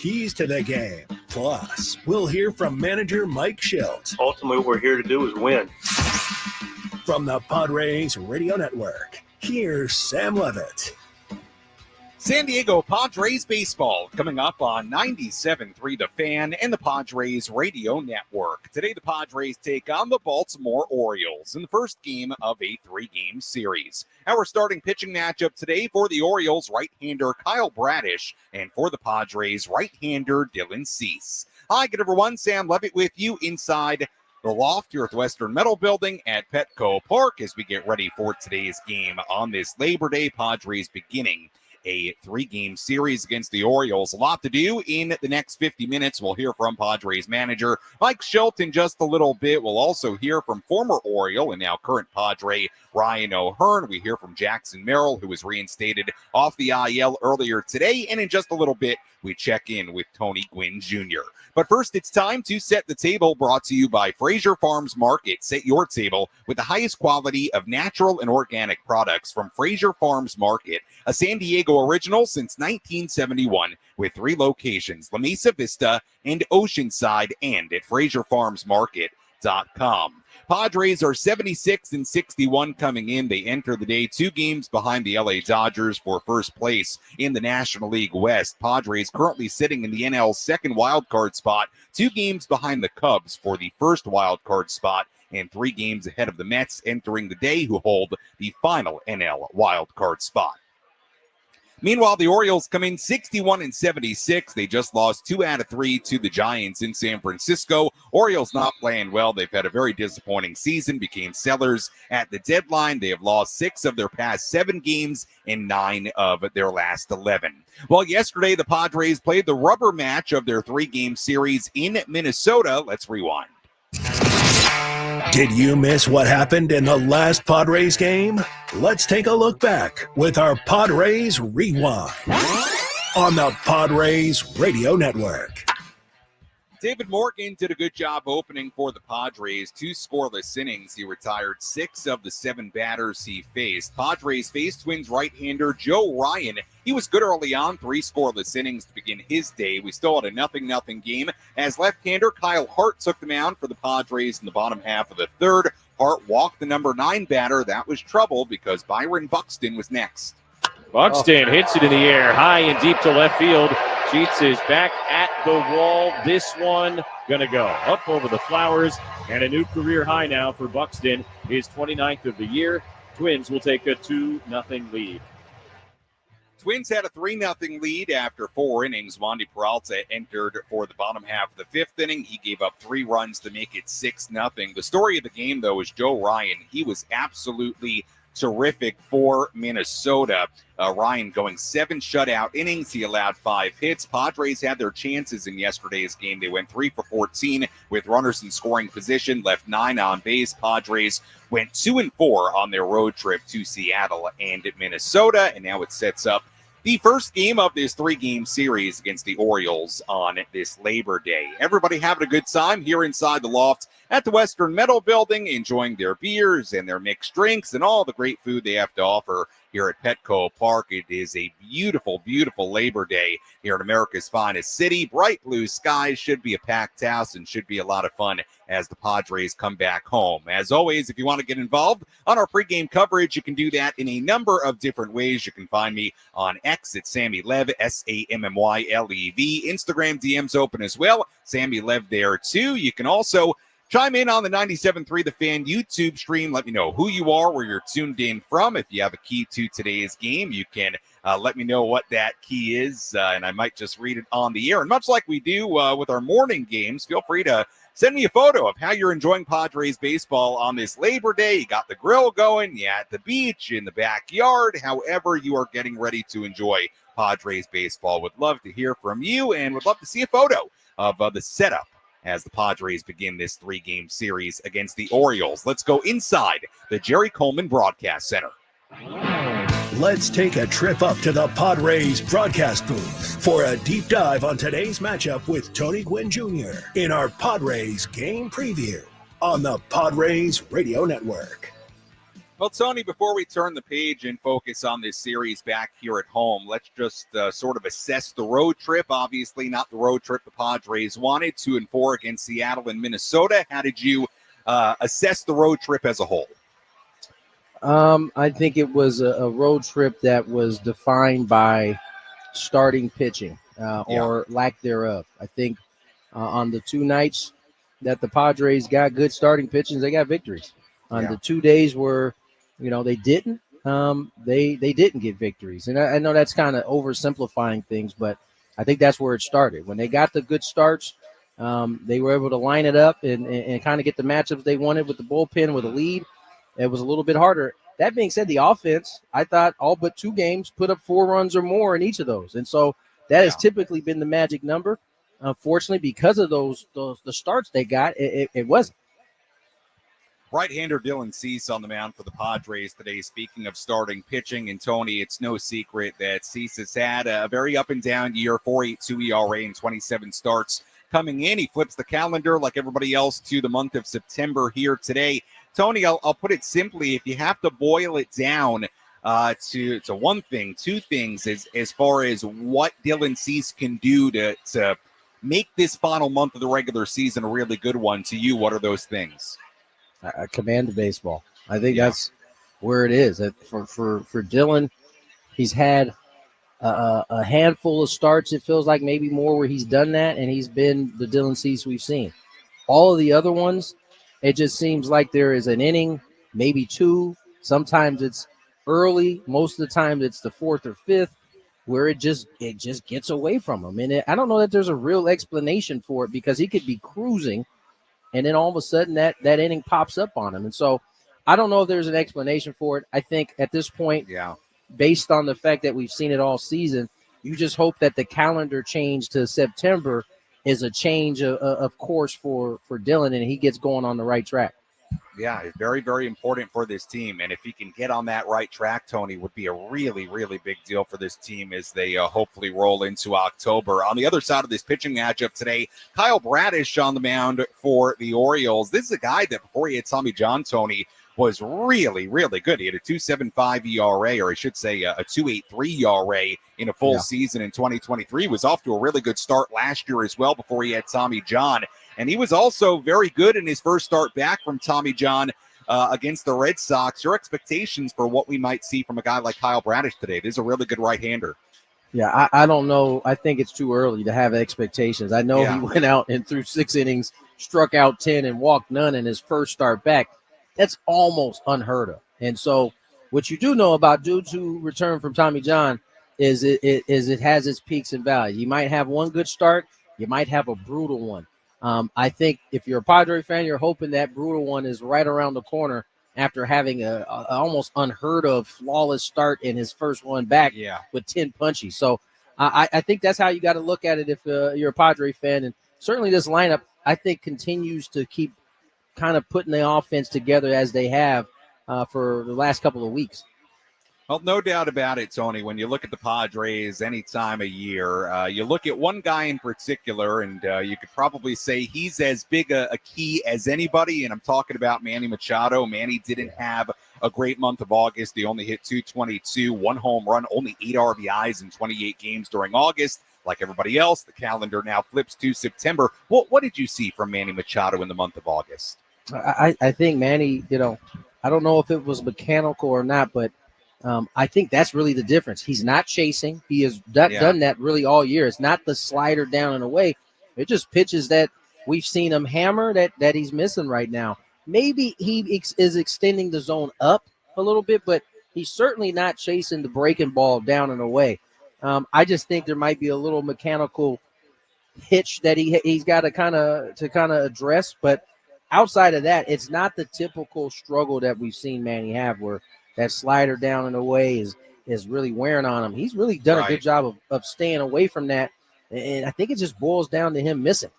keys to the game. Plus, we'll hear from manager Mike Shildt. Ultimately, what we're here to do is win. From the Padres Radio Network, here's Sam Levitt. San Diego Padres baseball coming up on 97.3 The Fan and the Padres Radio Network. Today, the Padres take on the Baltimore Orioles in the first game of a three-game series. Our starting pitching matchup today for the Orioles, right-hander Kyle Bradish, and for the Padres, right-hander Dylan Cease. Hi, good everyone. Sam Levitt with you inside the loft here at the Western Metal Building at Petco Park as we get ready for today's game on this Labor Day. Padres beginning a three-game series against the Orioles. A lot to do in the next 50 minutes. We'll hear from Padres manager Mike Shildt in just a little bit. We'll also hear from former Oriole and now current Padre Ryan O'Hearn. We hear from Jackson Merrill, who was reinstated off the IL earlier today. And in just a little bit, we check in with Tony Gwynn Jr. But first, it's time to set the table, brought to you by Fraser Farms Market. Set your table with the highest quality of natural and organic products from Fraser Farms Market, a San Diego original since 1971, with 3 locations, La Mesa Vista and Oceanside, and at FraserFarmsMarket.com. Padres are 76-61 coming in. They enter the day 2 games behind the LA Dodgers for first place in the National League West. Padres currently sitting in the NL's second wildcard spot, 2 games behind the Cubs for the first wildcard spot, and 3 games ahead of the Mets entering the day, who hold the final NL wildcard spot. Meanwhile, the Orioles come in 61-76. They just lost 2 out of 3 to the Giants in San Francisco. Orioles not playing well. They've had a very disappointing season, became sellers at the deadline. They have lost 6 of their past 7 games and 9 of their last 11. Well, yesterday, the Padres played the rubber match of their 3-game series in Minnesota. Let's rewind. Did you miss what happened in the last Padres game? Let's take a look back with our Padres Rewind on the Padres Radio Network. David Morgan did a good job opening for the Padres. 2 scoreless innings. He retired 6 of the 7 batters he faced. Padres faced Twins right-hander Joe Ryan. He was good early on, 3 scoreless innings to begin his day. We still had a 0-0 game as left-hander Kyle Hart took the mound for the Padres in the bottom half of the third. Hart walked the number 9 batter. That was trouble because Byron Buxton was next. Buxton hits it in the air, high and deep to left field. Sheets is back at the wall. This one going to go up over the flowers, and a new career high now for Buxton, his 29th of the year. Twins will take a 2-0 lead. Twins had a 3-0 lead after 4 innings. Wandy Peralta entered for the bottom half of the 5th inning. He gave up 3 runs to make it 6-0. The story of the game, though, is Joe Ryan. He was absolutely terrific for Minnesota. Ryan going 7 shutout innings. He allowed 5 hits. Padres had their chances in yesterday's game. They went 3 for 14 with runners in scoring position, left 9 on base. Padres went 2-4 on their road trip to Seattle and Minnesota, and now it sets up the first game of this 3-game series against the Orioles on this Labor Day. Everybody having a good time here inside the loft at the Western Metal Building, enjoying their beers and their mixed drinks and all the great food they have to offer here at Petco Park. It is a beautiful, beautiful Labor Day here in America's finest city. Bright blue skies, should be a packed house, and should be a lot of fun as the Padres come back home. As always, if you want to get involved on our pregame coverage, you can do that in a number of different ways. You can find me on X at Sammy Lev, SammyLev. Instagram DMs open as well. Sammy Lev there too. You can also chime in on the 97.3 The Fan YouTube stream. Let me know who you are, where you're tuned in from. If you have a key to today's game, you can let me know what that key is, and I might just read it on the air. And much like we do with our morning games, feel free to send me a photo of how you're enjoying Padres baseball on this Labor Day. You got the grill going, you at the beach, in the backyard, however you are getting ready to enjoy Padres baseball. Would love to hear from you, and would love to see a photo of the setup as the Padres begin this 3-game series against the Orioles. Let's go inside the Jerry Coleman Broadcast Center. Let's take a trip up to the Padres broadcast booth for a deep dive on today's matchup with Tony Gwynn Jr. in our Padres game preview on the Padres Radio Network. Well, Tony, before we turn the page and focus on this series back here at home, let's just sort of assess the road trip. Obviously, not the road trip the Padres wanted, 2-4 against Seattle and Minnesota. How did you assess the road trip as a whole? I think it was a road trip that was defined by starting pitching or lack thereof. I think on the 2 nights that the Padres got good starting pitching, they got victories. On the 2 days where, they didn't, they didn't get victories. And I know that's kind of oversimplifying things, but I think that's where it started. When they got the good starts, they were able to line it up and kind of get the matchups they wanted with the bullpen with a lead. It was a little bit harder. That being said, the offense, I thought all but 2 games put up 4 runs or more in each of those. And so that has typically been the magic number. Unfortunately, because of the starts they got, it wasn't. Right-hander Dylan Cease on the mound for the Padres today. Speaking of starting pitching, and Tony, it's no secret that Cease has had a very up-and-down year, 4.82 ERA and 27 starts coming in. He flips the calendar like everybody else to the month of September here today. Tony, I'll put it simply, if you have to boil it down to one thing, 2 things, as far as what Dylan Cease can do to make this final month of the regular season a really good one, to you, what are those things? Command of baseball. I think that's where it is. For Dylan, he's had a handful of starts, it feels like, maybe more, where he's done that, and he's been the Dylan Cease we've seen. All of the other ones, it just seems like there is an inning, maybe 2. Sometimes it's early. Most of the time it's the 4th or 5th where it just gets away from him. And I don't know that there's a real explanation for it, because he could be cruising and then all of a sudden that inning pops up on him. And so I don't know if there's an explanation for it. I think at this point, based on the fact that we've seen it all season, you just hope that the calendar change to September is a change of course for Dylan, and he gets going on the right track. Yeah, it's very, very important for this team. And if he can get on that right track, Tony, would be a really, really big deal for this team as they hopefully roll into October. On the other side of this pitching matchup today, Kyle Bradish on the mound for the Orioles. This is a guy that before he had Tommy John, Tony, was really, really good. He had a 2.75 ERA, or I should say a 2.83 ERA in a full season in 2023. He was off to a really good start last year as well before he had Tommy John. And he was also very good in his first start back from Tommy John against the Red Sox. Your expectations for what we might see from a guy like Kyle Bradish today? This is a really good right-hander. Yeah, I don't know. I think it's too early to have expectations. I know he went out and threw 6 innings, struck out 10, and walked none in his first start back. That's almost unheard of. And so what you do know about dudes who return from Tommy John is it has its peaks and valleys. You might have one good start. You might have a brutal one. I think if you're a Padre fan, you're hoping that brutal one is right around the corner after having a almost unheard of flawless start in his first one back with 10 punchies. So I think that's how you got to look at it if you're a Padre fan. And certainly this lineup, I think, continues to keep kind of putting the offense together as they have for the last couple of weeks. Well, no doubt about it, Tony. When you look at the Padres any time of year, you look at one guy in particular, and you could probably say he's as big a key as anybody, and I'm talking about Manny Machado. Manny didn't have a great month of August. He only hit 222, 1 home run, only 8 RBIs in 28 games during August. Like everybody else, the calendar now flips to September. What did you see from Manny Machado in the month of August? I think Manny, I don't know if it was mechanical or not, but I think that's really the difference. He's not chasing. He has done that really all year. It's not the slider down and away. It just pitches that we've seen him hammer that he's missing right now. Maybe he is extending the zone up a little bit, but he's certainly not chasing the breaking ball down and away. I just think there might be a little mechanical hitch that he's got to kind of address. But outside of that, it's not the typical struggle that we've seen Manny have, where that slider down and away is really wearing on him. He's really done a good job of staying away from that, and I think it just boils down to him missing.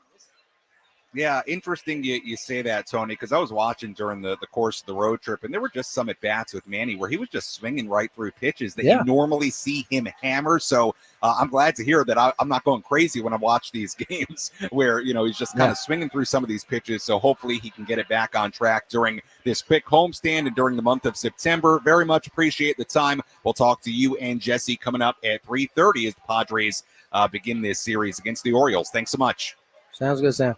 Yeah, interesting you say that, Tony, because I was watching during the course of the road trip, and there were just some at-bats with Manny where he was just swinging right through pitches that you normally see him hammer. So I'm glad to hear that I'm not going crazy when I watch these games where, he's just kind of swinging through some of these pitches. So hopefully he can get it back on track during this quick homestand and during the month of September. Very much appreciate the time. We'll talk to you and Jesse coming up at 3:30 as the Padres begin this series against the Orioles. Thanks so much. Sounds good, Sam.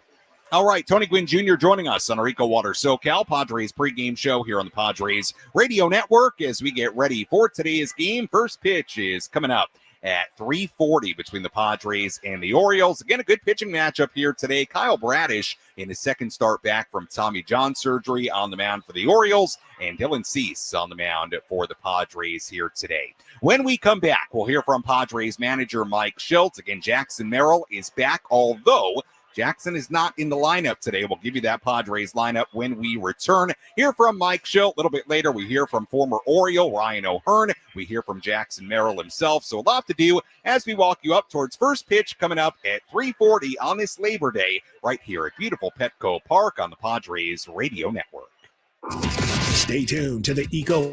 All right, Tony Gwynn Jr. joining us on our EcoWater SoCal Padres pregame show here on the Padres Radio Network as we get ready for today's game. First pitch is coming up at 3:40 between the Padres and the Orioles. Again, a good pitching matchup here today. Kyle Bradish in his second start back from Tommy John surgery on the mound for the Orioles, and Dylan Cease on the mound for the Padres here today. When we come back, we'll hear from Padres manager Mike Shildt. Again, Jackson Merrill is back, although Jackson is not in the lineup today. We'll give you that Padres lineup when we return. Hear from Mike Shildt a little bit later. We hear from former Oriole Ryan O'Hearn. We hear from Jackson Merrill himself. So a lot to do as we walk you up towards first pitch coming up at 3:40 on this Labor Day right here at beautiful Petco Park on the Padres Radio Network. Stay tuned to the Eco.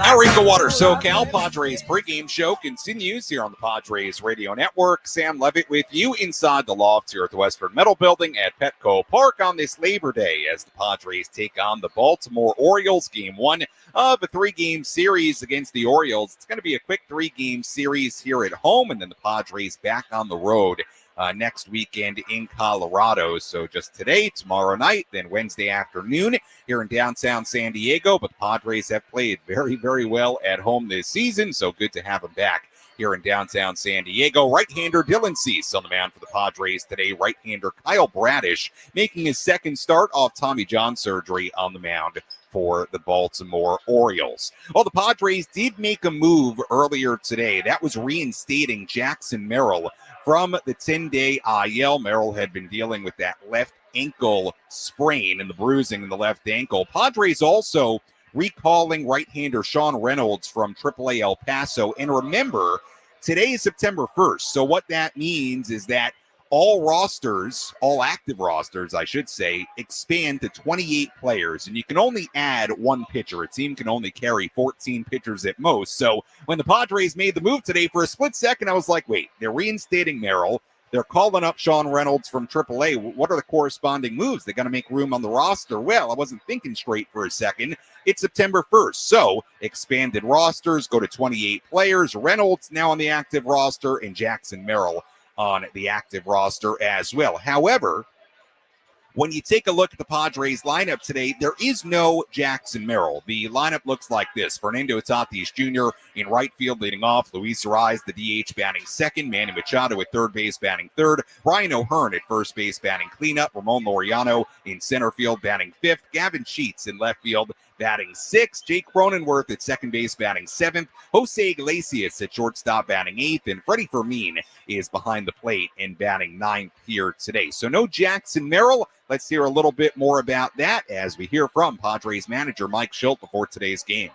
Our EcoWater SoCal Padres pregame show continues here on the Padres Radio Network. Sam Levitt with you inside the loft here at the Western Metal Building at Petco Park on this Labor Day as the Padres take on the Baltimore Orioles. Game one of a three-game series against the Orioles. It's going to be a quick three-game series here at home, and then the Padres back on the road next weekend in Colorado. So just today, tomorrow night, then Wednesday afternoon here in downtown San Diego. But the Padres have played very, very well at home this season. So good to have them back here in downtown San Diego. Right-hander Dylan Cease on the mound for the Padres today. Right-hander Kyle Bradish making his second start off Tommy John surgery on the mound for the Baltimore Orioles. Well, the Padres did make a move earlier today. That was reinstating Jackson Merrill from the 10-day IL. Merrill had been dealing with that left ankle sprain and the bruising in the left ankle. Padres also recalling right-hander Sean Reynolds from AAA El Paso. And remember, today is September 1st. So what that means is that all rosters, all active rosters, I should say, expand to 28 players, and you can only add one pitcher. A team can only carry 14 pitchers at most. So when the Padres made the move today, for a split second, I was like, wait, they're reinstating Merrill. They're calling up Sean Reynolds from AAA. What are the corresponding moves? They got to make room on the roster. Well, I wasn't thinking straight for a second. It's September 1st. So expanded rosters go to 28 players. Reynolds now on the active roster, and Jackson Merrill on the active roster as well. However, when you take a look at the Padres lineup today, there is no Jackson Merrill. The lineup looks like this. Fernando Tatis Jr. in right field leading off. Luis Ariz, the DH, batting second. Manny Machado at third base batting third. Ryan O'Hearn at first base batting cleanup. Ramon Laureano in center field batting fifth. Gavin Sheets in left field batting sixth. Jake Cronenworth at second base batting seventh. Jose Iglesias at shortstop batting eighth. And Freddie Fermin is behind the plate and batting ninth here today. So no Jackson Merrill. Let's hear a little bit more about that as we hear from Padres manager Mike Shildt before today's game.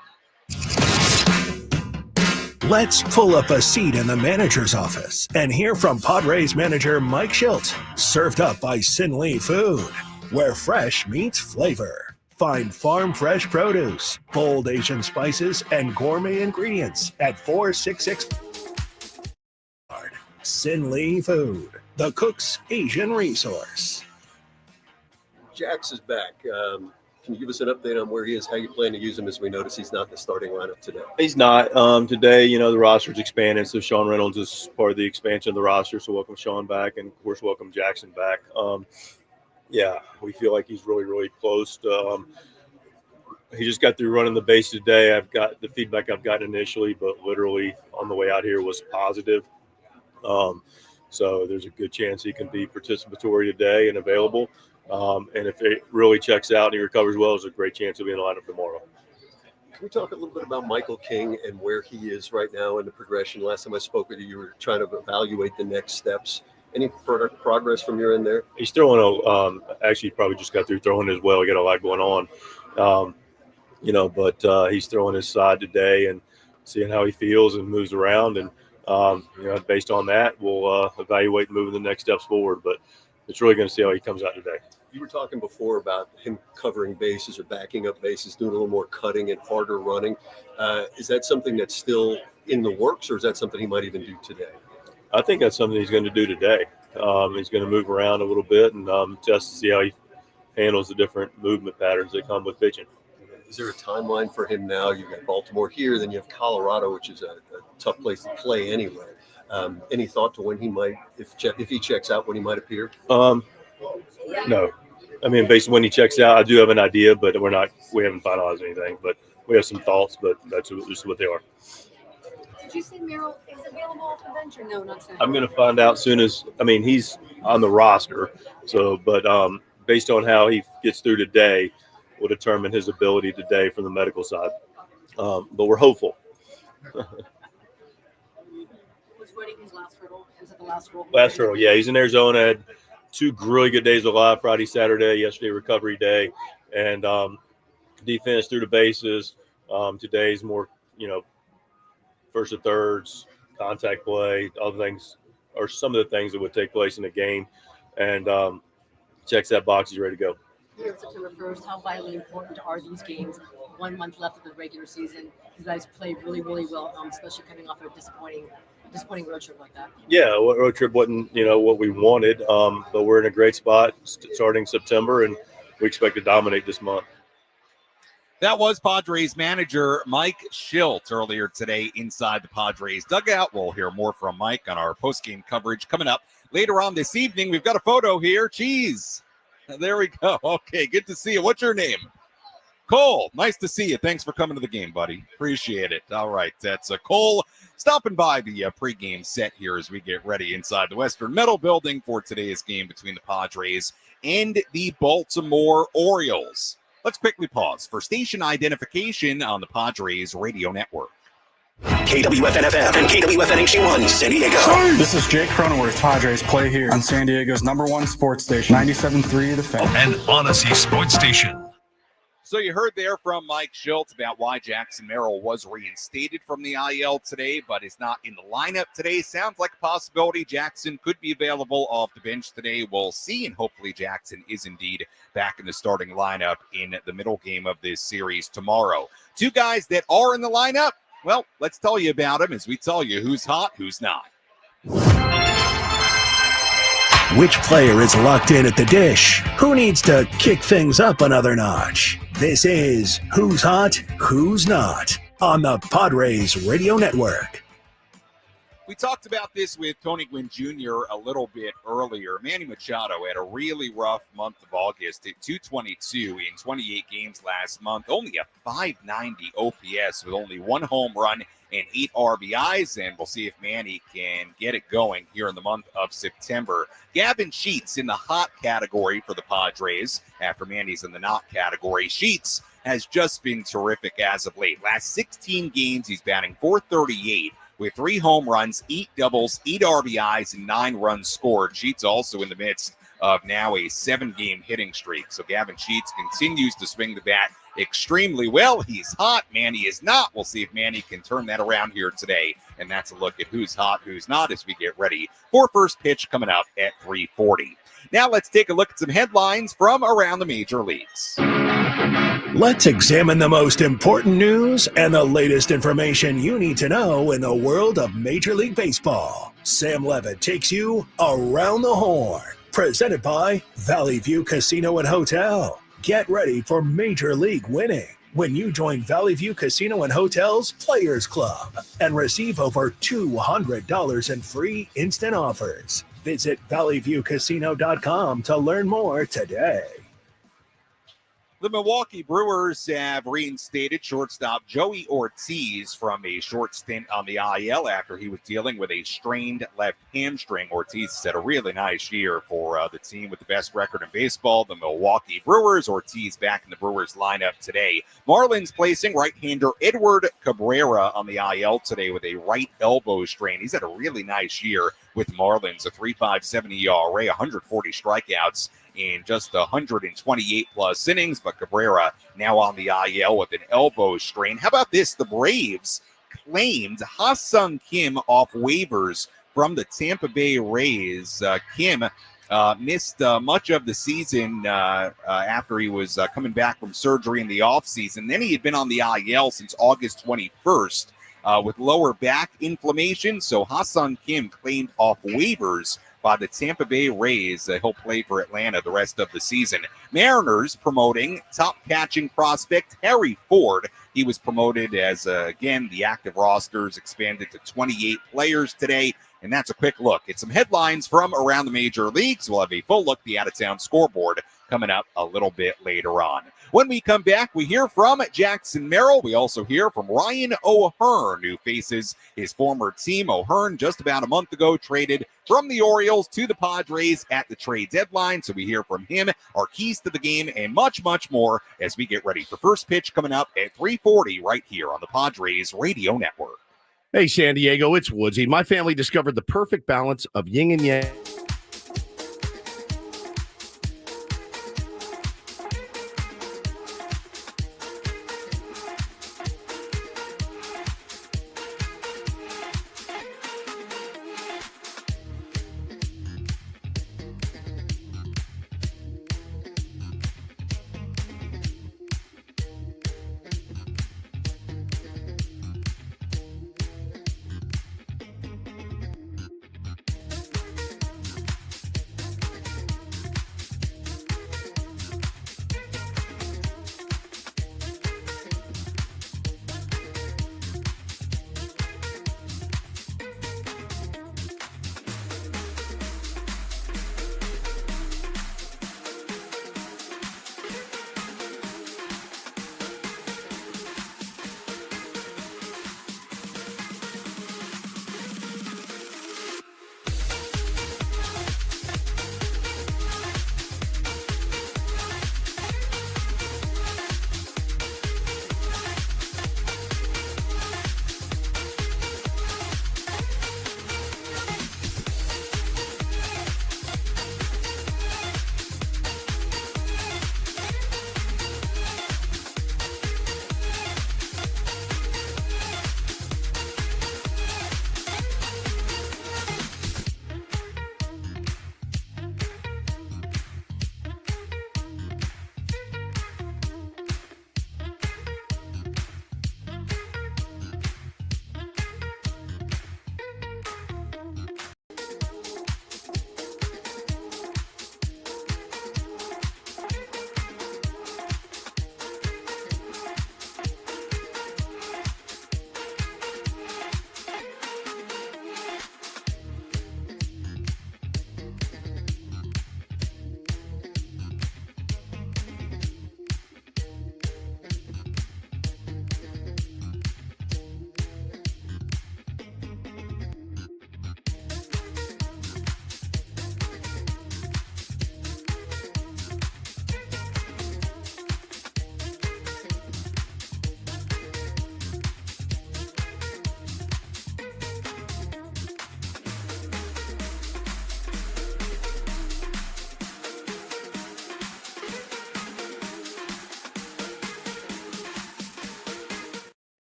Let's pull up a seat in the manager's office and hear from Padres manager Mike Shildt. Served up by Sin Lee Food, where fresh meets flavor. Find farm fresh produce, bold Asian spices, and gourmet ingredients at 466 Sin Lee Food, the cook's Asian resource. Jax is back. Can you give us an update on where he is, how you plan to use him, as we notice he's not in the starting lineup today? He's not. Today, the roster's expanded, so Sean Reynolds is part of the expansion of the roster, so welcome Sean back, and, of course, welcome Jackson back. We feel like he's really, really close. He just got through running the base today. I've got the feedback I've gotten initially, but literally on the way out here was positive. So there's a good chance he can be participatory today and available. And if it really checks out and he recovers well, there's a great chance he'll be in the lineup tomorrow. Can we talk a little bit about Michael King and where he is right now in the progression? Last time I spoke with you, you were trying to evaluate the next steps. Any progress from your end there? He's throwing actually probably just got through throwing as well. He got a lot going on, but he's throwing his side today and seeing how he feels and moves around. And, based on that, we'll evaluate moving the next steps forward. But it's really going to see how he comes out today. You were talking before about him covering bases or backing up bases, doing a little more cutting and harder running. Is that something that's still in the works, or is that something he might even do today? I think that's something he's going to do today. He's going to move around a little bit and test to see how he handles the different movement patterns that come with pitching. Is there a timeline for him now? You've got Baltimore here, then you have Colorado, which is a tough place to play anyway. Any thought to when he might, if he checks out, when he might appear? No. I mean, based on when he checks out, I do have an idea, but we haven't finalized anything. But we have some thoughts, but that's just what they are. Did you say Merrill is available off the bench or no? Not today. I'm going to find out soon as – he's on the roster. So, but based on how he gets through today will determine his ability today from the medical side. But we're hopeful. Was running his last hurdle? Was it the last hurdle? Last hurdle, yeah. He's in Arizona. Had 2 really good days of live, Friday, Saturday, yesterday recovery day. And defense through the bases. Today's more, first to thirds, contact play, other things, or some of the things that would take place in a game. And checks that box, he's ready to go. Here on September 1st, how vitally important are these games? 1 month left of the regular season. You guys played really, really well, especially coming off a disappointing road trip like that. Yeah, road trip wasn't, what we wanted, but we're in a great spot starting September, and we expect to dominate this month. That was Padres manager Mike Shildt earlier today inside the Padres dugout. We'll hear more from Mike on our postgame coverage coming up later on this evening. We've got a photo here. Cheese. There we go. Okay, good to see you. What's your name? Cole, nice to see you. Thanks for coming to the game, buddy. Appreciate it. All right, that's Cole stopping by the pregame set here as we get ready inside the Western Metal Building for today's game between the Padres and the Baltimore Orioles. Let's quickly pause for station identification on the Padres radio network. KWFN-FM and KWFN-HD1 San Diego. This is Jake Cronenworth. Padres play here on San Diego's #1 sports station, 97.3 The Fan. An Odyssey Sports Station. So you heard there from Mike Shildt about why Jackson Merrill was reinstated from the IL today, but is not in the lineup today. Sounds like a possibility. Jackson could be available off the bench today. We'll see, and hopefully Jackson is indeed back in the starting lineup in the middle game of this series tomorrow. Two guys that are in the lineup, well, let's tell you about them as we tell you who's hot, who's not. Which player is locked in at the dish? Who needs to kick things up another notch? This is Who's Hot, Who's Not on the Padres Radio Network. We talked about this with Tony Gwynn Jr. a little bit earlier. Manny Machado had a really rough month of August at .222 in 28 games last month. Only a .590 OPS with only one home run and 8 RBIs, and we'll see if Manny can get it going here in the month of September. Gavin Sheets in the hot category for the Padres after Manny's in the not category. Sheets has just been terrific as of late. Last 16 games, he's batting .438 with 3 home runs, 8 doubles, 8 RBIs, and 9 runs scored. Sheets also in the midst of now a 7-game hitting streak. So Gavin Sheets continues to swing the bat extremely well. He's hot. Manny is not. We'll see if Manny can turn that around here today. And that's a look at who's hot, who's not as we get ready for first pitch coming up at 3:40. Now let's take a look at some headlines from around the major leagues. Let's examine the most important news and the latest information you need to know in the world of Major League Baseball. Sam Levitt takes you around the horn. Presented by Valley View Casino and Hotel. Get ready for Major League winning when you join Valley View Casino and Hotel's Players Club and receive over $200 in free instant offers. Visit valleyviewcasino.com to learn more today. The Milwaukee Brewers have reinstated shortstop Joey Ortiz from a short stint on the IL after he was dealing with a strained left hamstring. Ortiz has had a really nice year for the team with the best record in baseball, the Milwaukee Brewers. Ortiz back in the Brewers lineup today. Marlins placing right-hander Edward Cabrera on the IL today with a right elbow strain. He's had a really nice year with Marlins, a 3.57 ERA, 140 strikeouts in just 128 plus innings, but Cabrera now on the IL with an elbow strain. How about this? The Braves claimed Ha-Seong Kim off waivers from the Tampa Bay Rays. Kim missed much of the season after he was coming back from surgery in the offseason. Then he had been on the IL since August 21st with lower back inflammation. So Ha-Seong Kim claimed off waivers by the Tampa Bay Rays. He'll play for Atlanta the rest of the season. Mariners promoting top catching prospect Harry Ford. He was promoted as, again, the active rosters expanded to 28 players today. And that's a quick look at some headlines from around the major leagues. We'll have a full look at the out-of-town scoreboard coming up a little bit later on. When we come back, we hear from Jackson Merrill. We also hear from Ryan O'Hearn, who faces his former team. O'Hearn, just about a month ago, traded from the Orioles to the Padres at the trade deadline. So we hear from him, our keys to the game, and much, much more as we get ready for first pitch coming up at 3:40 right here on the Padres Radio Network. Hey, San Diego, it's Woodsy. My family discovered the perfect balance of yin and yang.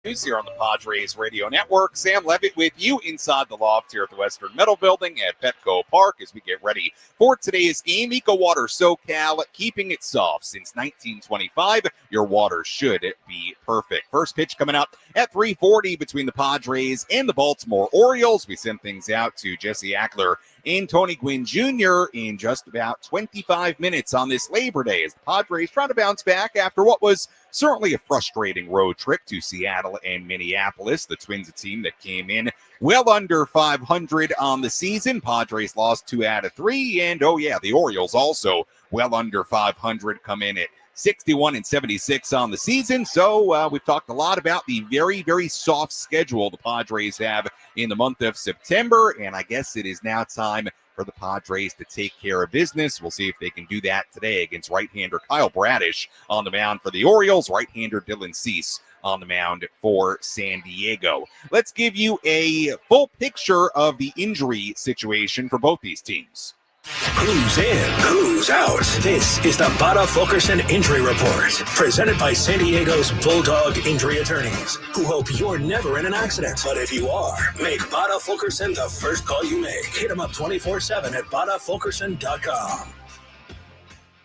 News here on the Padres Radio Network. Sam Levitt with you inside the loft here at the Western Metal Building at Petco Park as we get ready for today's game. EcoWater SoCal, keeping it soft since 1925. Your water should be perfect. First pitch coming up at 3:40 between the Padres and the Baltimore Orioles. We send things out to Jesse Ackler and Tony Gwynn Jr. in just about 25 minutes on this Labor Day as the Padres try to bounce back after what was certainly a frustrating road trip to Seattle and Minneapolis. The Twins, a team that came in well under 500 on the season. Padres lost 2 out of 3. And, oh yeah, the Orioles also well under 500, come in at 61 and 76 on the season. So we've talked a lot about the very, very soft schedule the Padres have in the month of September. And I guess it is now time for the Padres to take care of business. We'll see if they can do that today against right-hander Kyle Bradish on the mound for the Orioles, right-hander Dylan Cease on the mound for San Diego. Let's give you a full picture of the injury situation for both these teams. Who's in? Who's out? This is the Bada Fulkerson Injury Report, presented by San Diego's Bulldog Injury Attorneys, who hope you're never in an accident. But if you are, make Bada Fulkerson the first call you make. Hit them up 24/7 at badafulkerson.com.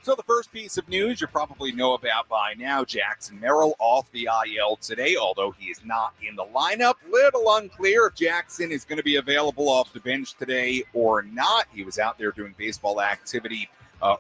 So the first piece of news you probably know about by now, Jackson Merrill off the IL today, although he is not in the lineup. Little unclear if Jackson is going to be available off the bench today or not. He was out there doing baseball activity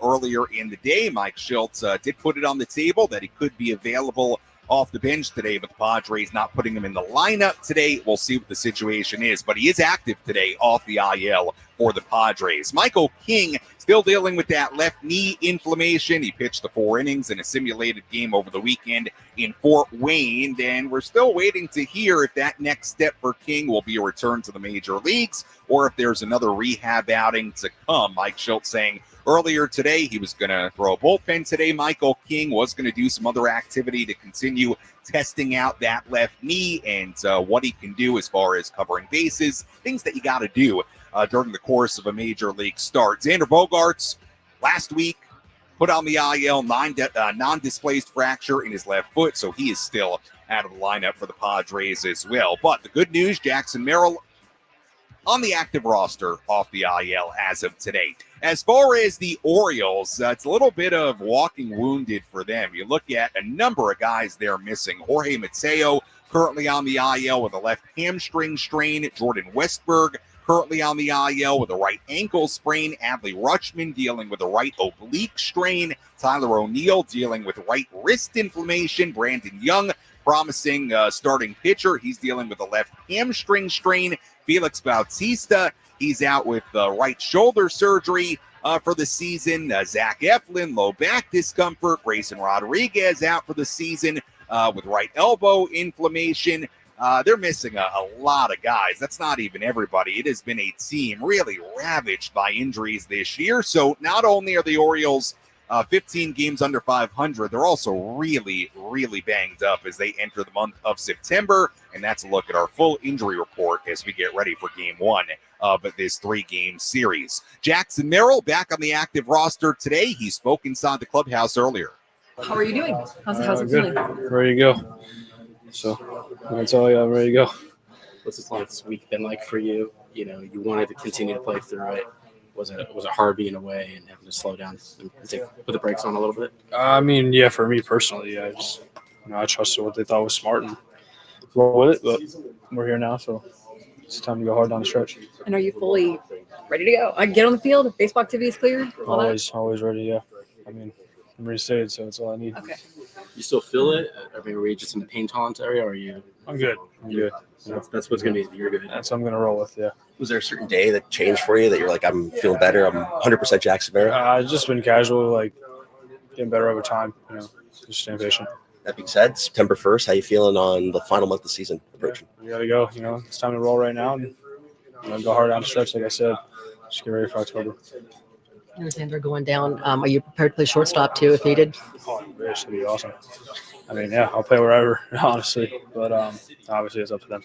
earlier in the day. Mike Shildt did put it on the table that he could be available off the bench today, but the Padres not putting him in the lineup today. We'll see what the situation is, but he is active today off the IL for the Padres. Michael King still dealing with that left knee inflammation. He pitched the 4 innings in a simulated game over the weekend in Fort Wayne, and we're still waiting to hear if that next step for King will be a return to the major leagues or if there's another rehab outing to come. Mike Shildt saying earlier today he was going to throw a bullpen today. Michael King was going to do some other activity to continue testing out that left knee and what he can do as far as covering bases, things that you got to do during the course of a major league start. Xander Bogaerts last week put on the IL, non-displaced fracture in his left foot, so he is still out of the lineup for the Padres as well. But the good news, Jackson Merrill on the active roster off the IL as of today. As far as the Orioles, it's a little bit of walking wounded for them. You look at a number of guys they're missing. Jorge Mateo currently on the IL with a left hamstring strain. Jordan Westberg currently on the IL with a right ankle sprain. Adley Rutschman dealing with a right oblique strain. Tyler O'Neill dealing with right wrist inflammation. Brandon Young, promising starting pitcher, he's dealing with a left hamstring strain. Felix Bautista, he's out with right shoulder surgery for the season. Zach Eflin, low back discomfort. Grayson Rodriguez out for the season with right elbow inflammation. They're missing a lot of guys. That's not even everybody. It has been a team really ravaged by injuries this year. So not only are the Orioles 15 games under 500, they're also really, really banged up as they enter the month of September. And that's a look at our full injury report as we get ready for game 1 of this 3-game series. Jackson Merrill back on the active roster today. He spoke inside the clubhouse earlier. How are you doing? How's it feeling? Ready to go. So that's all. I'm ready to go. What's this week been like for you? You know, you wanted to continue to play through it. Was it hard being away and having to slow down and put the brakes on a little bit? I mean, yeah, for me personally, I trusted what they thought was smart and roll with it. But we're here now, so it's time to go hard down the stretch. And are you fully ready to go? I get on the field. Baseball activity is clear. Always ready. Yeah. I mean, I'm ready to say it, so that's all I need. Okay. You still feel it? I mean, were you just in the pain tolerance area, or are you? I'm good. That's what's going to be. You're good. That's what I'm going to roll with, yeah. Was there a certain day that changed for you that you're like, I'm feeling better, I'm 100% Jackson Merrill? I've just been casual, like getting better over time, just staying patient. That being said, September 1st, how you feeling on the final month of the season approaching? We got to go. It's time to roll right now and go hard down the stretch, like I said. Just get ready for October. Xander going down. Are you prepared to play shortstop too if needed? Oh, it should be awesome. I mean, yeah, I'll play wherever, honestly. But obviously, it's up to them.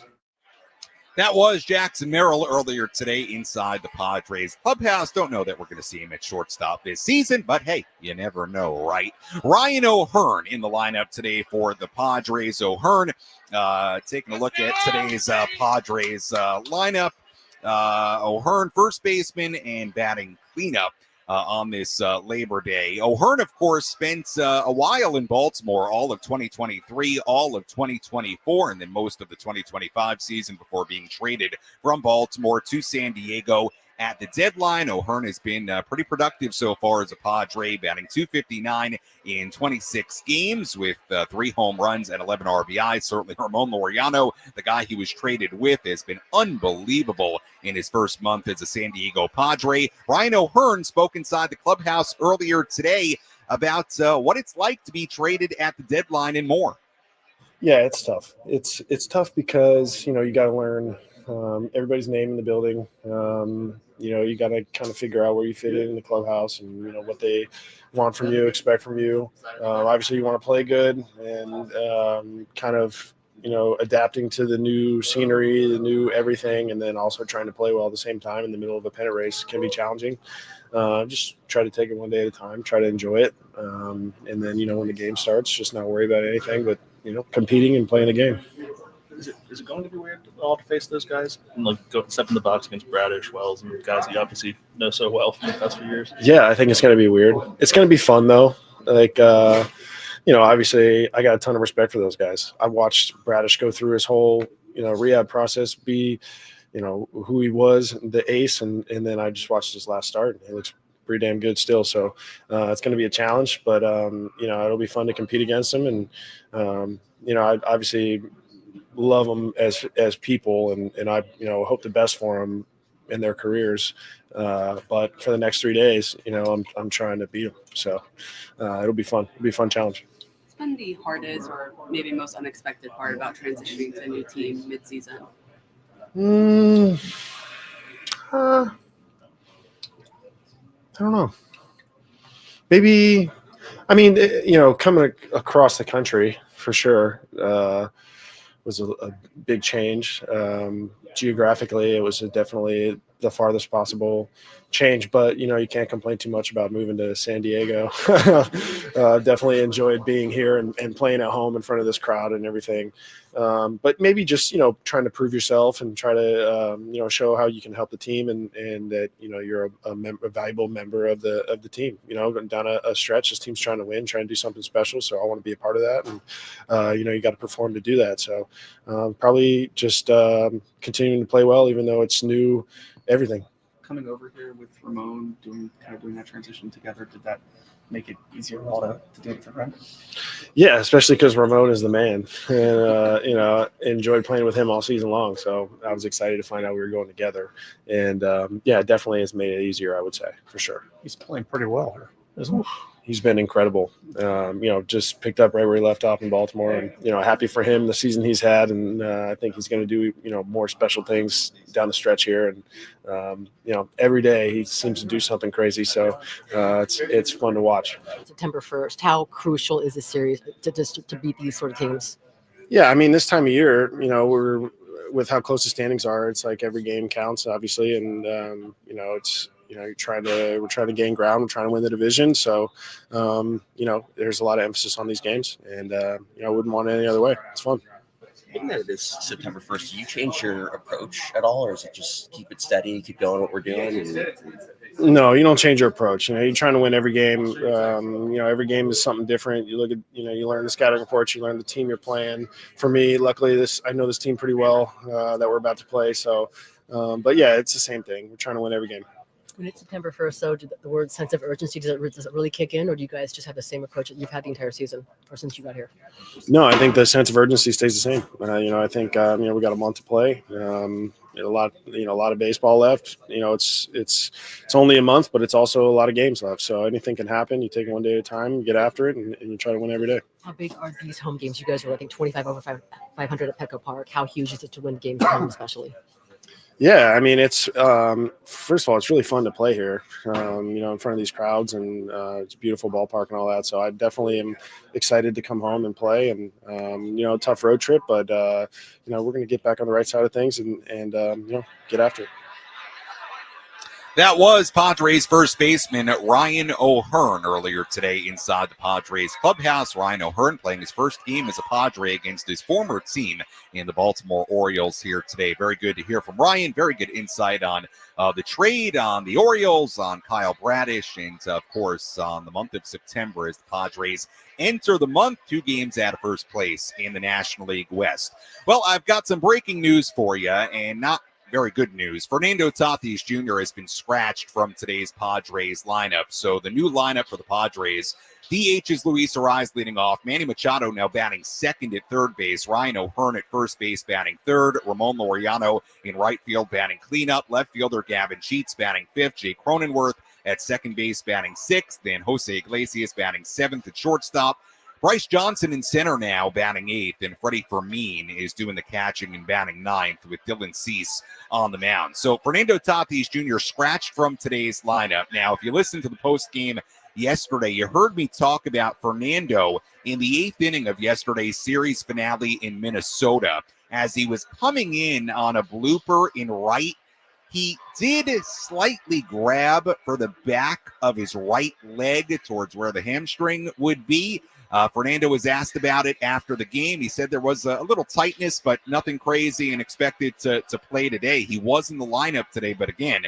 That was Jackson Merrill earlier today inside the Padres clubhouse. Don't know that we're going to see him at shortstop this season, but hey, you never know, right? Ryan O'Hearn in the lineup today for the Padres. O'Hearn taking a look at today's Padres lineup. O'Hearn, first baseman and batting cleanup on this Labor Day. O'Hearn, of course, spent a while in Baltimore, all of 2023, all of 2024, and then most of the 2025 season before being traded from Baltimore to San Diego at the deadline. O'Hearn has been pretty productive so far as a Padre, batting .259 in 26 games with 3 home runs and 11 RBIs. Certainly Ramon Laureano, the guy he was traded with, has been unbelievable in his first month as a San Diego Padre. Ryan O'Hearn spoke inside the clubhouse earlier today about what it's like to be traded at the deadline and more. Yeah, it's tough. It's tough because, you got to learn everybody's name in the building. You got to kind of figure out where you fit in the clubhouse and, what they want from you, expect from you. Obviously, you want to play good and kind of, adapting to the new scenery, the new everything, and then also trying to play well at the same time in the middle of a pennant race can be challenging. Just try to take it one day at a time, try to enjoy it. And then, when the game starts, just not worry about anything but, competing and playing the game. Is it going to be weird all to face those guys and go step in the box against Bradish, Wells, and guys you obviously know so well from the past few years? Yeah, I think it's going to be weird. It's going to be fun though. Obviously I got a ton of respect for those guys. I watched Bradish go through his whole, rehab process, be, who he was, the ace, and then I just watched his last start. He looks pretty damn good still. So it's going to be a challenge, but it'll be fun to compete against him. And I obviously love them as people, and I hope the best for them in their careers. But for the next 3 days, I'm trying to beat them. So it'll be fun. It'll be a fun challenge. What's been the hardest or maybe most unexpected part about transitioning to a new team mid-season? I don't know. Maybe, coming across the country for sure was a big change. Geographically, it was definitely the farthest possible change, but you can't complain too much about moving to San Diego. Definitely enjoyed being here and playing at home in front of this crowd and everything. But maybe just trying to prove yourself and try to show how you can help the team and that you're a valuable member of the team. Down a stretch, this team's trying to win, trying to do something special. So I want to be a part of that, and you got to perform to do that. So probably just continuing to play well, even though it's new, everything. Coming over here with Ramon, doing that transition together, did that make it easier at all to do it for him? Yeah, especially because Ramon is the man, and enjoyed playing with him all season long. So I was excited to find out we were going together, and definitely has made it easier. I would say for sure. He's playing pretty well here, isn't he? He's been incredible. Just picked up right where he left off in Baltimore, and happy for him the season he's had, and I think he's going to do more special things down the stretch here, and every day he seems to do something crazy. So it's fun to watch. September 1st, how crucial is this series to beat these sort of teams? Yeah, this time of year, we're with how close the standings are. It's like every game counts, obviously, and it's. We're trying to gain ground. We're trying to win the division. So, there's a lot of emphasis on these games, and I wouldn't want it any other way. It's fun. Being that it is September 1st, do you change your approach at all, or is it just keep it steady, keep going what we're doing? No, you don't change your approach. You're trying to win every game. Every game is something different. You look at, you learn the scouting reports, you learn the team you're playing. For me, luckily, I know this team pretty well that we're about to play. So, but yeah, it's the same thing. We're trying to win every game. When it's September 1st, so did the word sense of urgency, does it really kick in, or do you guys just have the same approach that you've had the entire season or since you got here? No, I think the sense of urgency stays the same. I think we got a month to play. A lot of baseball left. It's only a month, but it's also a lot of games left. So anything can happen. You take it one day at a time, you get after it, and you try to win every day. How big are these home games? You guys were, I think, 25 over 500 at Petco Park. How huge is it to win games at home, especially? Yeah, I mean, it's first of all, it's really fun to play here, in front of these crowds, and it's a beautiful ballpark and all that. So I definitely am excited to come home and play, and tough road trip, but we're going to get back on the right side of things and get after it. That was Padres first baseman Ryan O'Hearn earlier today inside the Padres clubhouse. Ryan O'Hearn playing his first game as a Padre against his former team in the Baltimore Orioles here today. Very good to hear from Ryan. Very good insight on the trade, on the Orioles, on Kyle Bradish, and of course on the month of September as the Padres enter the month 2 games out of first place in the National League West. Well, I've got some breaking news for you, and not very good news. Fernando Tatis Jr. has been scratched from today's Padres lineup. So the new lineup for the Padres, DH is Luis Arraez leading off. Manny Machado now batting second at third base. Ryan O'Hearn at first base batting third. Ramon Laureano in right field batting cleanup. Left fielder Gavin Sheets batting fifth. Jay Cronenworth at second base batting sixth. Then Jose Iglesias batting seventh at shortstop. Bryce Johnson in center now, batting eighth, and Freddie Fermin is doing the catching and batting ninth with Dylan Cease on the mound. So Fernando Tatis Jr. scratched from today's lineup. Now, if you listened to the postgame yesterday, you heard me talk about Fernando in the 8th inning of yesterday's series finale in Minnesota. As he was coming in on a blooper in right, he did slightly grab for the back of his right leg towards where the hamstring would be. Fernando was asked about it after the game. He said there was a little tightness, but nothing crazy, and expected to play today. He was in the lineup today, but again,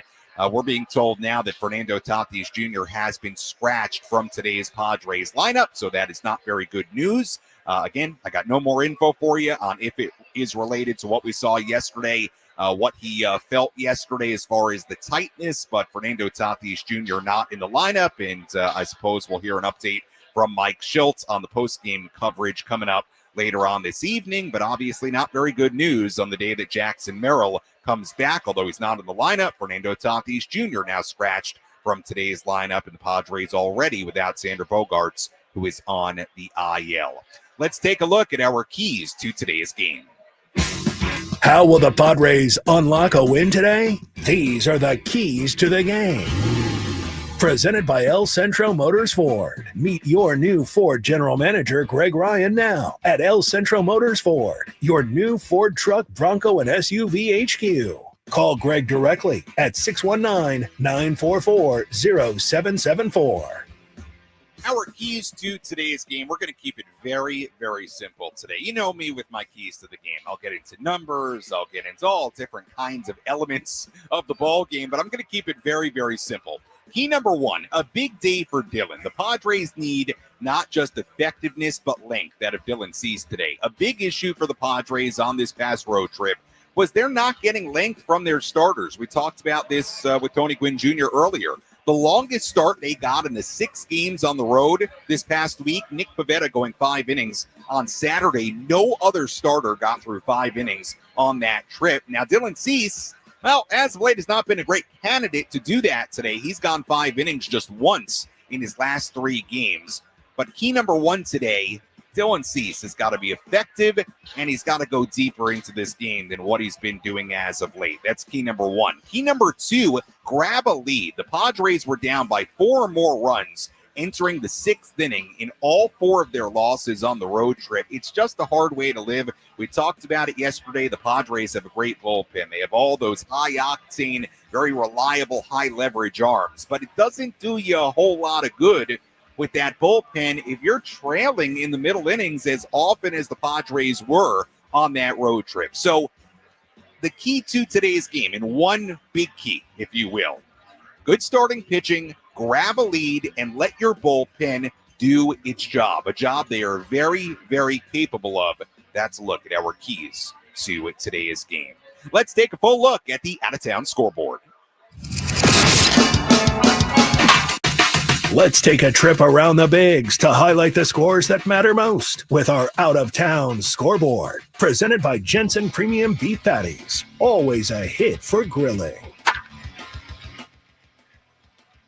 we're being told now that Fernando Tatis Jr. has been scratched from today's Padres lineup, so that is not very good news. Again, I got no more info for you on if it is related to what we saw yesterday, what he felt yesterday as far as the tightness, but Fernando Tatis Jr. not in the lineup, and I suppose we'll hear an update from Mike Shildt on the post-game coverage coming up later on this evening, but obviously not very good news on the day that Jackson Merrill comes back, although he's not in the lineup. Fernando Tatis Jr. now scratched from today's lineup, and the Padres already without Xander Bogaerts, who is on the IL. Let's take a look at our keys to today's game. How will the Padres unlock a win today? These are the keys to the game. Presented by El Centro Motors Ford. Meet your new Ford General Manager, Greg Ryan, now at El Centro Motors Ford, your new Ford truck, Bronco, and SUV HQ. Call Greg directly at 619-944-0774. Our keys to today's game, we're going to keep it very, very simple today. You know me with my keys to the game. I'll get into numbers. I'll get into all different kinds of elements of the ball game, but I'm going to keep it very, very simple. Key number 1, a big day for Dylan. The Padres need not just effectiveness, but length out of Dylan Cease today. A big issue for the Padres on this past road trip was they're not getting length from their starters. We talked about this with Tony Gwynn Jr. earlier. The longest start they got in the 6 games on the road this past week, Nick Pivetta going 5 innings on Saturday. No other starter got through 5 innings on that trip. Now, Dylan Cease, well, as of late, has not been a great candidate to do that today. He's gone 5 innings just once in his last 3 games. But key number 1 today, Dylan Cease has got to be effective, and he's got to go deeper into this game than what he's been doing as of late. That's key number 1. Key number 2, grab a lead. The Padres were down by 4 or more runs entering the 6th inning in all 4 of their losses on the road trip. It's just a hard way to live. We talked about it yesterday. The Padres have a great bullpen. They have all those high-octane, very reliable, high-leverage arms. But it doesn't do you a whole lot of good with that bullpen if you're trailing in the middle innings as often as the Padres were on that road trip. So the key to today's game, in one big key, if you will, good starting pitching, grab a lead, and let your bullpen do its job, a job they are very, very capable of. That's a look at our keys to today's game. Let's take a full look at the out-of-town scoreboard. Let's take a trip around the bigs to highlight the scores that matter most with our out-of-town scoreboard. Presented by Jensen Premium Beef Patties. Always a hit for grilling.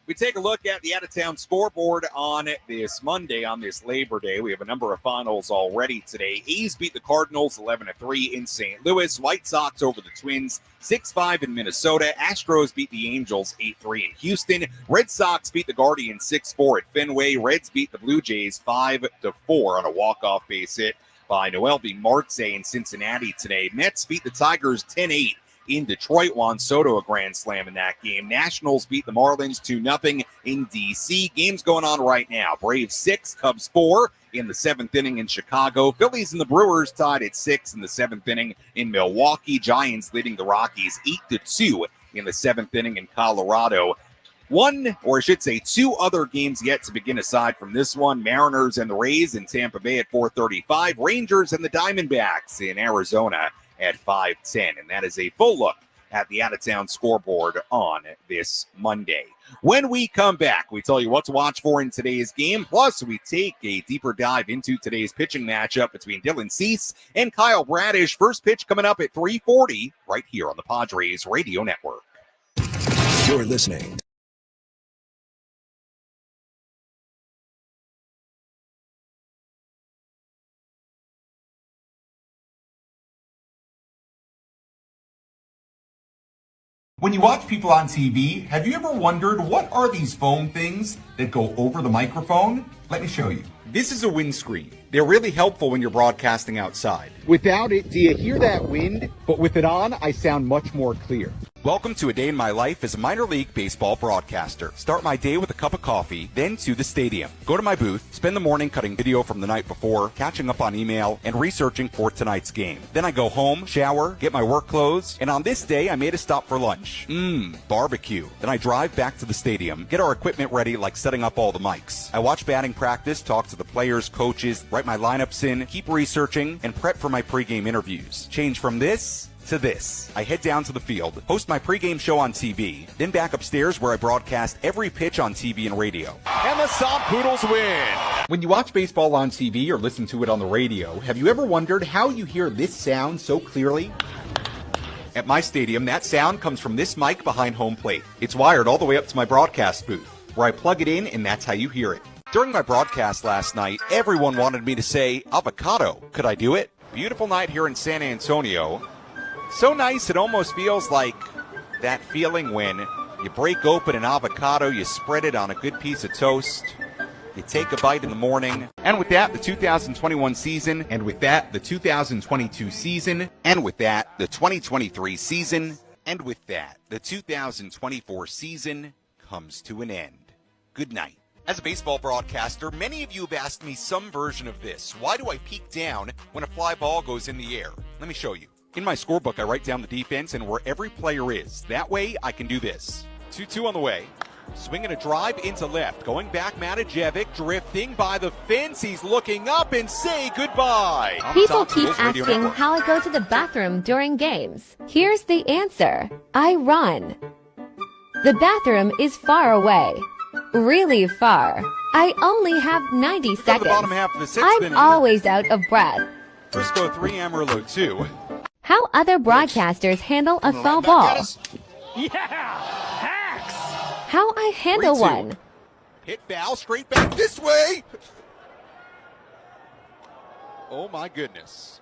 We take a look at the out-of-town scoreboard on this Monday, on this Labor Day. We have a number of finals already today. A's beat the Cardinals 11-3 in St. Louis. White Sox over the Twins 6-5 in Minnesota. Astros beat the Angels 8-3 in Houston. Red Sox beat the Guardians 6-4 at Fenway. Reds beat the Blue Jays 5-4 on a walk-off base hit by Noel B. Marte in Cincinnati today. Mets beat the Tigers 10-8 in Detroit. Juan Soto a grand slam in that game. Nationals beat the Marlins 2-0 in D.C. Games going on right now. Braves 6, Cubs 4 in the 7th inning in Chicago. Phillies and the Brewers tied at 6 in the 7th inning in Milwaukee. Giants leading the Rockies 8-2 in the 7th inning in Colorado. Two other games yet to begin aside from this one. Mariners and the Rays in Tampa Bay at 4:35. Rangers and the Diamondbacks in Arizona at 5:10. And that is a full look at the out-of-town scoreboard on this Monday. When we come back, we tell you what to watch for in today's game. Plus, we take a deeper dive into today's pitching matchup between Dylan Cease and Kyle Bradish. First pitch coming up at 3:40 right here on the Padres Radio Network. You're listening. When you watch people on TV, have you ever wondered what are these foam things that go over the microphone? Let me show you. This is a windscreen. They're really helpful when you're broadcasting outside. Without it, do you hear that wind? But with it on, I sound much more clear. Welcome to a day in my life as a minor league baseball broadcaster. Start my day with a cup of coffee, then to the stadium. Go to my booth, spend the morning cutting video from the night before, catching up on email, and researching for tonight's game. Then I go home, shower, get my work clothes, and on this day I made a stop for lunch. Barbecue. Then I drive back to the stadium, get our equipment ready like setting up all the mics. I watch batting practice, talk to the players, coaches, write my lineups in, keep researching, and prep for my pregame interviews. Change from this to this. I head down to the field, host my pregame show on TV, then back upstairs where I broadcast every pitch on TV and radio. And the Soft Poodles win! When you watch baseball on TV or listen to it on the radio, have you ever wondered how you hear this sound so clearly? At my stadium, that sound comes from this mic behind home plate. It's wired all the way up to my broadcast booth, where I plug it in and that's how you hear it. During my broadcast last night, everyone wanted me to say avocado. Could I do it? Beautiful night here in San Antonio. So nice it almost feels like that feeling when you break open an avocado, you spread it on a good piece of toast, you take a bite in the morning, and with that, the 2021 season, and with that, the 2022 season, and with that, the 2023 season, and with that, the 2024 season comes to an end. Good night. As a baseball broadcaster, many of you have asked me some version of this. Why do I peek down when a fly ball goes in the air? Let me show you. In my scorebook, I write down the defense and where every player is. That way, I can do this. 2-2 on the way. Swinging a drive into left. Going back, Matajevic drifting by the fence. He's looking up and say goodbye. People keep asking how I go to the bathroom during games. Here's the answer. I run. The bathroom is far away. Really far. I only have 90 seconds. The bottom half of the 6th I'm inning. always out of breath. Frisco 3, Amarillo 2. How other broadcasters handle a foul ball. Yeah! Hacks! How I handle 3-2. one. Hit foul, straight back this way. Oh my goodness.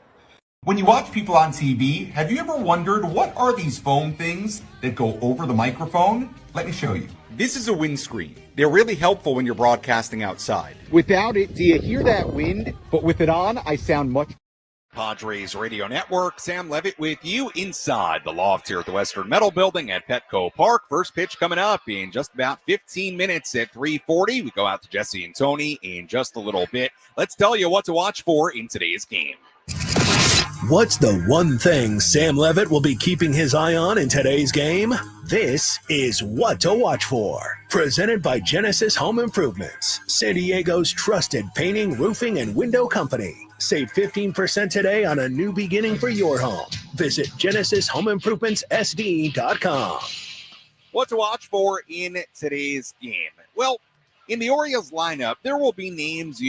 When you watch people on TV, have you ever wondered what are these foam things that go over the microphone? Let me show you. This is a windscreen. They're really helpful when you're broadcasting outside. Without it, do you hear that wind? But with it on, I sound much. Padres Radio Network, Sam Levitt with you inside the loft here at the Western Metal Building at Petco Park. First pitch coming up in just about 15 minutes at 3:40. We go out to Jesse and Tony in just a little bit. Let's tell you what to watch for in today's game. What's the one thing Sam Levitt will be keeping his eye on in today's game? This is What to Watch For. Presented by Genesis Home Improvements, San Diego's trusted painting, roofing, and window company. Save 15% today on a new beginning for your home. Visit GenesisHomeImprovementsSD.com. What to watch for in today's game? Well, In the Orioles lineup, there will be names,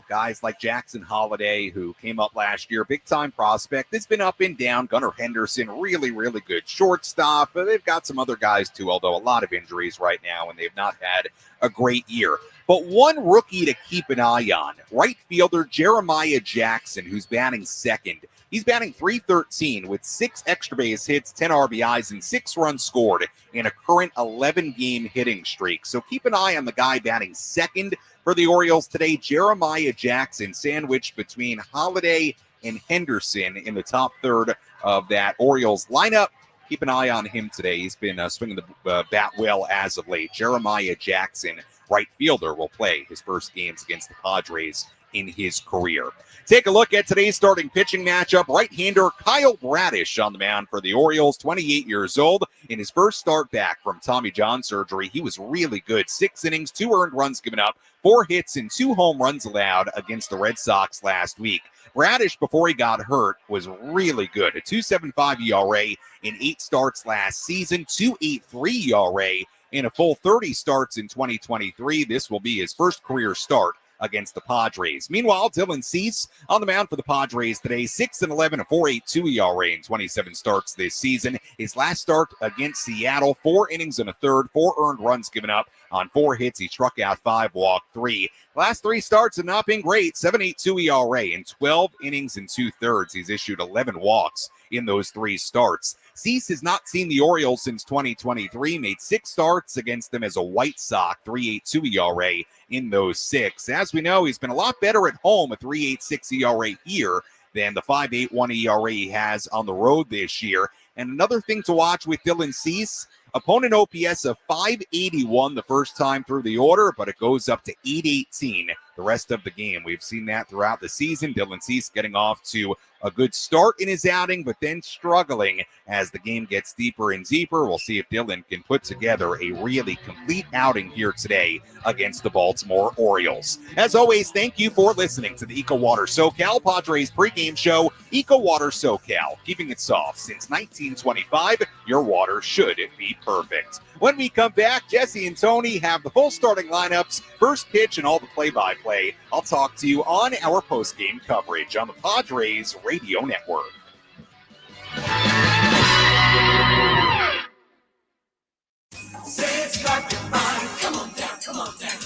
guys like Jackson Holliday, who came up last year, big-time prospect. It's been up and down. Gunnar Henderson, really, really good shortstop. But they've got some other guys, too, although a lot of injuries right now, and they've not had a great year. But one rookie to keep an eye on, right fielder Jeremiah Jackson, who's batting second. He's batting .313 with 6 extra base hits, 10 RBIs, and 6 runs scored in a current 11-game hitting streak. So keep an eye on the guy batting second for the Orioles today, Jeremiah Jackson, sandwiched between Holliday and Henderson in the top third of that Orioles lineup. Keep an eye on him today. He's been swinging the bat well as of late. Jeremiah Jackson, right fielder, will play his first games against the Padres in his career. Take a look at today's starting pitching matchup. Right-hander Kyle Bradish on the mound for the Orioles, 28 years old. In his first start back from Tommy John surgery, he was really good. 6 innings, 2 earned runs given up, 4 hits, and 2 home runs allowed against the Red Sox last week. Bradish, before he got hurt, was really good. A 2.75 ERA in 8 starts last season, 2.83 ERA in a full 30 starts in 2023. This will be his first career start against the Padres. Meanwhile, Dylan Cease on the mound for the Padres today, 6-11, a 4.82 ERA in 27 starts this season. His last start against Seattle, 4 innings and a third, 4 earned runs given up on 4 hits. He struck out 5, walked 3. Last 3 starts have not been great. 7.82 ERA in 12 innings and 2/3. He's issued 11 walks in those 3 starts. Cease has not seen the Orioles since 2023, made 6 starts against them as a White Sox, 3.82 ERA in those 6. As we know, he's been a lot better at home, a 3.86 ERA here than the 5.81 ERA he has on the road this year. And another thing to watch with Dylan Cease, opponent OPS of 581 the first time through the order, but it goes up to 818 the rest of the game. We've seen that throughout the season. Dylan Cease getting off to a good start in his outing, but then struggling as the game gets deeper and deeper. We'll see if Dylan can put together a really complete outing here today against the Baltimore Orioles. As always, thank you for listening to the EcoWater SoCal Padres pregame show. EcoWater SoCal, keeping it soft since 1925. Your water should be perfect. When we come back, Jesse and Tony have the full starting lineups, first pitch, and all the play-by-play. I'll talk to you on our post-game coverage on the Padres Radio Network.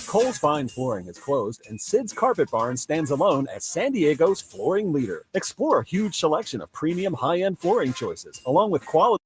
Kohl's Fine Flooring is closed, and Sid's Carpet Barn stands alone as San Diego's flooring leader. Explore a huge selection of premium high-end flooring choices, along with quality